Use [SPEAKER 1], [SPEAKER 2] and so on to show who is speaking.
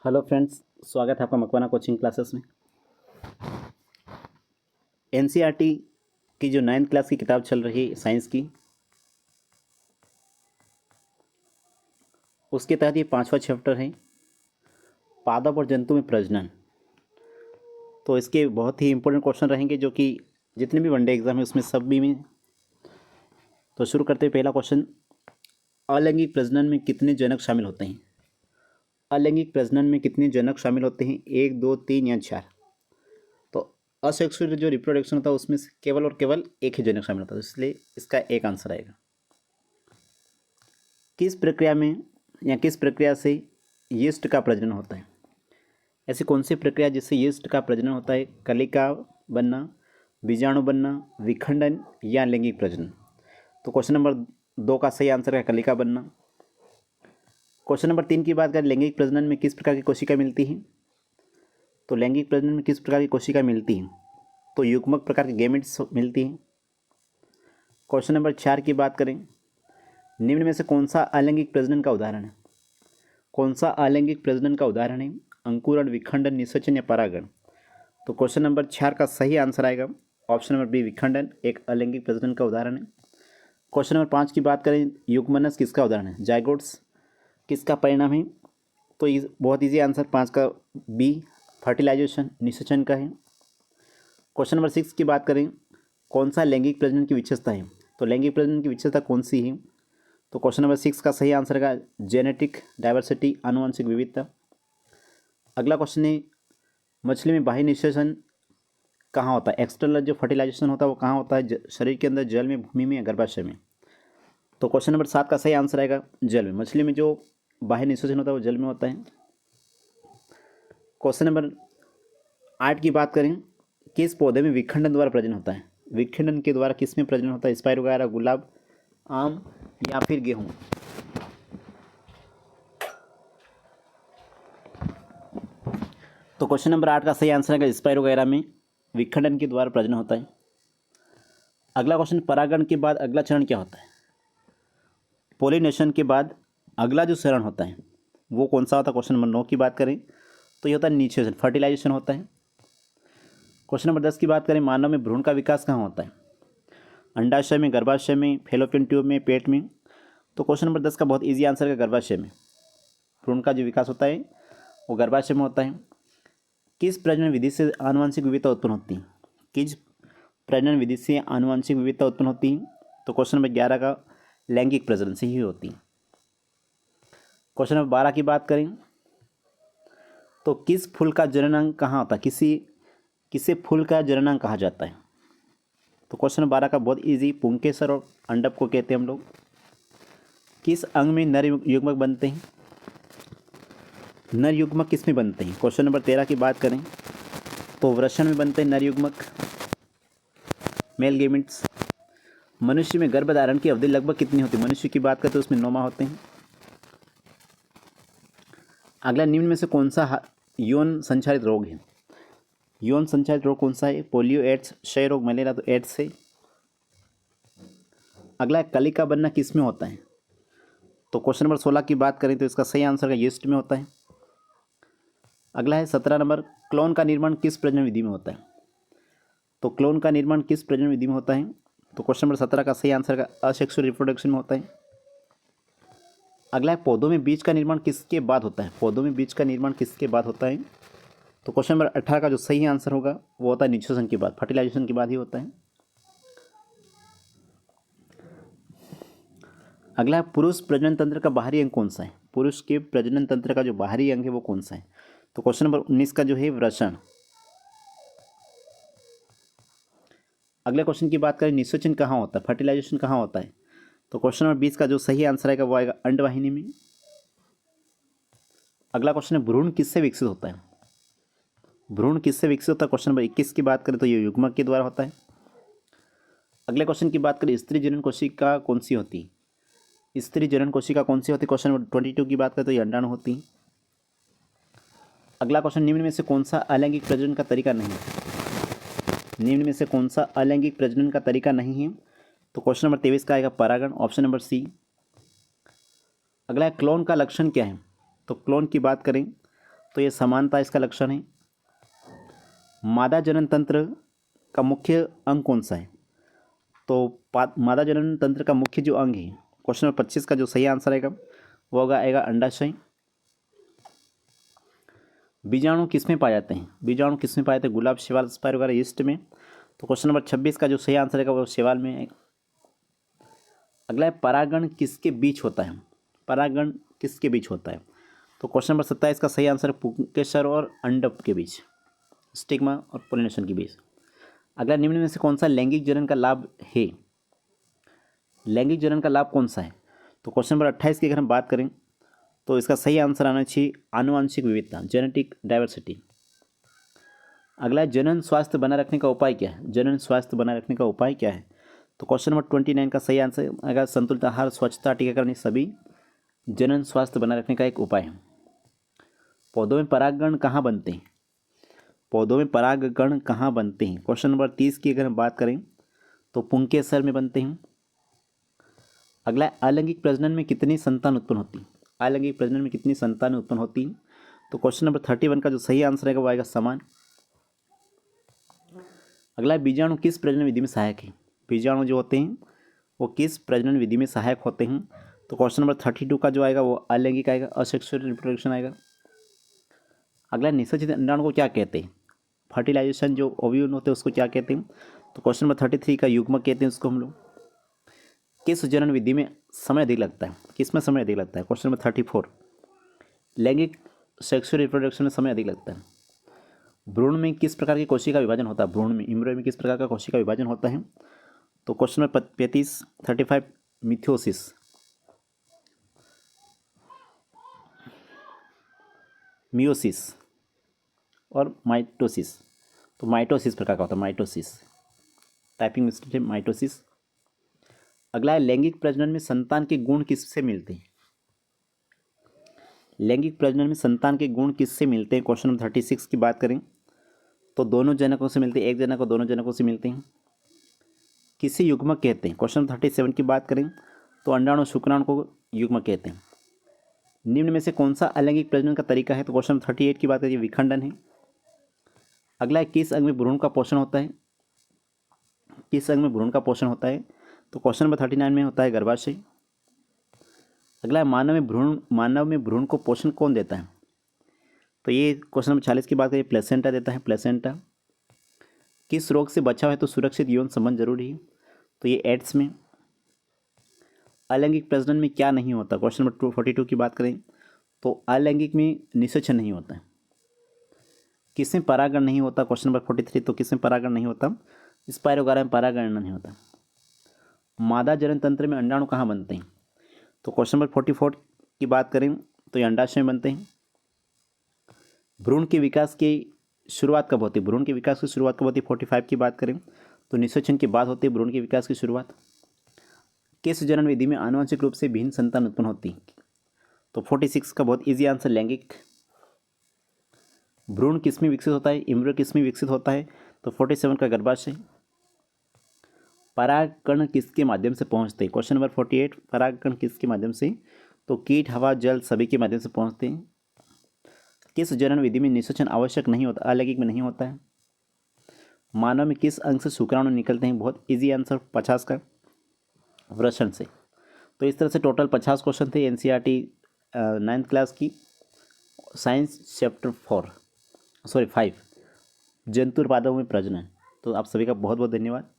[SPEAKER 1] Hello friends, स्वागत है आपका मकवाना कोचिंग क्लासेस में। एनसीईआरटी की जो 9th क्लास की किताब चल रही है साइंस की, उसके तहत ये 5वां चैप्टर है पादप और जंतु में प्रजनन। तो इसके बहुत ही इंपॉर्टेंट क्वेश्चन रहेंगे जो कि जितने भी वनडे एग्जाम है उसमें सब भी में। तो शुरू करते हैं। पहला क्वेश्चन, अलैंगिक प्रजनन में कितने जनक शामिल होते हैं? अलैंगिक प्रजनन में कितने जनक शामिल होते हैं? 1, 2, 3 या 4? तो असेक्सुअल जो रिप्रोडक्शन होता है उसमें से केवल और केवल एक ही जनक शामिल होता है, इसलिए इसका एक आंसर आएगा। किस प्रक्रिया में या किस प्रक्रिया से यीस्ट का प्रजनन होता है? ऐसी कौन सी प्रक्रिया जिससे यीस्ट का प्रजनन होता है? कलिका बनना, बीजाणु बनना, विखंडन या लैंगिक प्रजनन? तो क्वेश्चन नंबर 2 का सही आंसर है कलिका बनना। क्वेश्चन नंबर 3 की बात करें, लैंगिक प्रजनन में किस प्रकार की कोशिका मिलती है? तो लैंगिक प्रजनन में किस प्रकार की कोशिका मिलती है? तो युग्मक प्रकार के गैमेट्स मिलती हैं। क्वेश्चन नंबर 4 की बात करें, निम्न में से कौन सा अलैंगिक प्रजनन का उदाहरण है? कौन सा अलैंगिक प्रजनन का उदाहरण है? अंकुरण, विखंडन, निषेचन या परागण? तो क्वेश्चन नंबर 4 का सही आंसर आएगा ऑप्शन नंबर बी, विखंडन एक अलैंगिक प्रजनन का उदाहरण है। क्वेश्चन नंबर 5 की बात करें, युग्मनस किसका उदाहरण है? जाइगोट्स किसका परिणाम है? तो बहुत ईजी आंसर 5 का बी, फर्टिलाइजेशन निषेचन का है। क्वेश्चन नंबर 6 की बात करें, कौन सा लैंगिक प्रजनन की विशेषता है? तो लैंगिक प्रजनन की विशेषता कौन सी है? तो क्वेश्चन नंबर 6 का सही आंसर है जेनेटिक डाइवर्सिटी, आनुवंशिक विविधता। अगला क्वेश्चन है, मछली में बाह्य निषेचन कहाँ होता है? एक्सटर्नल जो फर्टिलाइजेशन होता है वो कहाँ होता है? शरीर के अंदर, जल में, भूमि में या गर्भाशय में? तो क्वेश्चन नंबर 7 का सही आंसर आएगा जल में। मछली में जो बाह्य निषेचन होता है वो जल में होता है। क्वेश्चन नंबर 8 की बात करें, किस पौधे में विखंडन द्वारा प्रजनन होता है? विखंडन के द्वारा किस में प्रजनन होता है? स्पाइरो वगैरह, गुलाब, आम या फिर गेहूँ? तो क्वेश्चन नंबर 8 का सही आंसर है स्पाइरो वगैरह में विखंडन के द्वारा प्रजनन होता है। अगला क्वेश्चन, परागण के बाद अगला चरण क्या होता है? पोलिनेशन के बाद अगला जो चरण होता है वो कौन सा होता है? क्वेश्चन नंबर 9 की बात करें तो ये होता है निषेचन, फर्टिलाइजेशन होता है। क्वेश्चन नंबर 10 की बात करें, मानव में भ्रूण का विकास कहाँ होता है? अंडाशय में, गर्भाशय में, फेलोपियन ट्यूब में, पेट में? तो क्वेश्चन नंबर 10 का बहुत ईजी आंसर है गर्भाशय में। भ्रूण का जो विकास होता है वो गर्भाशय में होता है। किस प्रजनन विधि से आनुवंशिक विविधता उत्पन्न होती है? किस प्रजनन विधि से आनुवंशिक विविधता उत्पन्न होती है? तो क्वेश्चन नंबर 11 का लैंगिक प्रजनन से ही होती है। क्वेश्चन नंबर 12 की बात करें तो किस फूल का जननांग कहाँ होता है? किसे फूल का जननांग कहा जाता है? तो क्वेश्चन नंबर 12 का बहुत इजी, पुंकेसर और अंडप को कहते हैं हम लोग। किस अंग में नर युग्मक बनते हैं? नर युग्मक किस में बनते हैं? क्वेश्चन नंबर 13 की बात करें तो वृषण में बनते हैं नर युग्मक, मेल गेमिट्स। मनुष्य में गर्भधारण की अवधि लगभग कितनी होती है? मनुष्य की बात करें तो उसमें 9 माह होते हैं। अगला, निम्न में से कौन सा यौन संचारित रोग है? यौन संचारित रोग कौन सा है? पोलियो, एड्स, क्षय रोग, मलेरिया? तो एड्स से। अगला, कलिका बनना किस में होता है? तो क्वेश्चन नंबर 16 की बात करें तो इसका सही आंसर का यीस्ट में होता है। अगला है 17 नंबर, क्लोन का निर्माण किस प्रजनन विधि में होता है? तो क्लोन का निर्माण किस प्रजनन विधि में होता है? तो क्वेश्चन नंबर 17 का सही आंसर का असेक्सुअल रिप्रोडक्शन में होता है। अगला है, पौधों में बीज का निर्माण किसके बाद होता है? पौधों में बीज का निर्माण किसके बाद होता है? तो क्वेश्चन नंबर 18 का जो सही आंसर होगा वो होता है निषेचन के बाद, फर्टिलाइजेशन के बाद ही होता है। अगला है, पुरुष प्रजनन तंत्र का बाहरी अंग कौन सा है? पुरुष के प्रजनन तंत्र का जो बाहरी अंग है वो कौन सा है? तो क्वेश्चन नंबर 19 का जो है वृषण। अगले क्वेश्चन की बात करें, निषेचन कहाँ होता है, फर्टिलाइजेशन कहाँ होता है? तो क्वेश्चन नंबर 20 का जो सही आंसर आएगा वो आएगा अंडवाहिनी में। अगला क्वेश्चन है, भ्रूण किससे विकसित होता है? भ्रूण किससे विकसित होता है? क्वेश्चन नंबर 21 की बात करें तो ये युग्मक के द्वारा होता है। अगले क्वेश्चन की बात करें, स्त्री जनन कोशिका कौन सी होती है? स्त्री जनन कोशिका कौन सी होती है? क्वेश्चन नंबर 22 की बात करें तो ये अंडाणु होती है। अगला क्वेश्चन, निम्न में से कौन सा अलैंगिक प्रजनन का तरीका नहीं है? निम्न में से कौन सा अलैंगिक प्रजनन का तरीका नहीं है? तो क्वेश्चन नंबर 23 का आएगा परागण, ऑप्शन नंबर सी। अगला है, क्लोन का लक्षण क्या है? तो क्लोन की बात करें तो ये समानता इसका लक्षण है। मादा जनन तंत्र का मुख्य अंग कौन सा है? तो मादा जनन तंत्र का मुख्य जो अंग है, क्वेश्चन नंबर 25 का जो सही आंसर आएगा वो होगा आएगा अंडाशय। बीजाणु किस में पाए जाते हैं? बीजाणु किस में पाए जाते हैं? गुलाब, शैवाल, स्पाइर वगैरह यीस्ट में। तो क्वेश्चन नंबर 26 का जो सही आंसर आएगा वो शैवाल में है। अगला है परागण किसके बीच होता है? परागण किसके बीच होता है? तो क्वेश्चन नंबर 27 का सही आंसर है पुंकेसर और अंडक के बीच, स्टिग्मा और पोलिनेशन के बीच। अगला निम्न में से कौन सा लैंगिक जनन का लाभ है? लैंगिक जनन का लाभ कौन सा है? तो क्वेश्चन नंबर 28 की अगर हम बात करें तो इसका सही आंसर आना चाहिए आनुवांशिक विविधता, जेनेटिक डाइवर्सिटी। अगला है जनन स्वास्थ्य बनाए रखने का उपाय क्या है? जनन स्वास्थ्य बनाए रखने का उपाय क्या है? तो क्वेश्चन नंबर 29 का सही आंसर आएगा संतुलित आहार, स्वच्छता, टीकाकरण, सभी जनन स्वास्थ्य बनाए रखने का एक उपाय है। पौधों में परागण कहाँ बनते हैं? पौधों में परागकण कहाँ बनते हैं? क्वेश्चन नंबर 30 की अगर हम बात करें तो पुंकेसर में बनते हैं। अगला है अलैंगिक प्रजनन में कितनी संतान उत्पन्न होती है? अलैंगिक प्रजनन में कितनी संतान उत्पन्न होती हैं? तो क्वेश्चन नंबर 31 का जो सही आंसर रहेगा वो आएगा समान। अगला है बीजाणु किस प्रजनन विधि में सहायक है? बीजाणु जो होते हैं वो किस प्रजनन विधि में सहायक होते हैं? तो क्वेश्चन नंबर 32 का जो आएगा वो अलैंगिक आएगा, असेक्सुअल रिप्रोडक्शन आएगा। अगला निषेचित अंडाणु को क्या कहते हैं? फर्टिलाइजेशन जो ओव्यूल होते हैं उसको क्या कहते हैं? तो क्वेश्चन नंबर 33 का युग्मक कहते हैं उसको हम लोग। किस जनन विधि में समय अधिक लगता है? किस में समय अधिक लगता है? Question number 34। लैंगिक सेक्सुअल रिप्रोडक्शन में समय अधिक लगता है। भ्रूण में किस प्रकार की कोशिका विभाजन होता है? भ्रूण में इम्ब्रियो में किस प्रकार का कोशिका विभाजन होता है? तो क्वेश्चन नंबर 35 मिथोसिस। मियोसिस और माइटोसिस। तो माइटोसिस प्रकार का होता है, माइटोसिस, टाइपिंग मिस्टेक है, माइटोसिस। अगला है लैंगिक प्रजनन में संतान के गुण किससे मिलते हैं? लैंगिक प्रजनन में संतान के गुण किससे मिलते हैं? क्वेश्चन नंबर 36 की बात करें तो दोनों जनकों से मिलते हैं, एक जनक और दोनों जनकों से मिलते हैं। किसे युग्मक कहते हैं? क्वेश्चन नंबर 37 की बात करें तो अंडाणु शुक्राणु को युग्मक कहते हैं। निम्न में से कौन सा अलैंगिक प्रजनन का तरीका है? तो क्वेश्चन नंबर 38 की बात करिए विखंडन है। अगला है किस अंग में भ्रूण का पोषण होता है? किस अंग में भ्रूण का पोषण होता है? तो क्वेश्चन नंबर 39 में होता है गर्भाशय। अगला है मानव में भ्रूण को पोषण कौन देता है? तो ये क्वेश्चन नंबर 40 की बात करिए प्लेसेंटा देता है, प्लेसेंटा। किस रोग से बचाव है तो सुरक्षित यौन संबंध जरूरी है? तो ये एड्स में। अलैंगिक प्रजनन में क्या नहीं होता? क्वेश्चन नंबर 242 की बात करें तो अलैंगिक में निषेचन नहीं होता है। किसमें परागण नहीं होता? क्वेश्चन नंबर 43 तो किसमें परागण नहीं होता? स्पाइरो वगैरह में परागण नहीं होता। मादा जनन तंत्र में अंडाणु कहाँ बनते हैं? तो क्वेश्चन नंबर 44 की बात करें तो ये अंडाशय में बनते हैं। भ्रूण के विकास की शुरुआत कब होती है? भ्रूण के विकास की शुरुआत कब होती है? 45 की बात करें तो निषेचन के बाद होती है भ्रूण के विकास की शुरुआत। किस जनन विधि में आनुवंशिक रूप से भिन्न संतान उत्पन्न होती है? तो 46 का बहुत इजी आंसर लैंगिक। भ्रूण किसमें विकसित होता है? इम्ब्रियो किसमें विकसित होता है? तो 47 का गर्भाशय। परागकण किसके माध्यम से पहुंचते हैं? क्वेश्चन नंबर 48 परागकण किसके माध्यम से? तो कीट, हवा, जल सभी के माध्यम से पहुंचते हैं। किस जनन विधि में निषेचन आवश्यक नहीं होता? अलैंगिक में नहीं होता है। मानव में किस अंग से शुक्राणु निकलते हैं? बहुत इजी आंसर 50 का वृषण से। तो इस तरह से टोटल 50 क्वेश्चन थे एनसीईआरटी 9th क्लास की साइंस चैप्टर 5 जंतु उत्पादों में प्रजनन। तो आप सभी का बहुत बहुत धन्यवाद।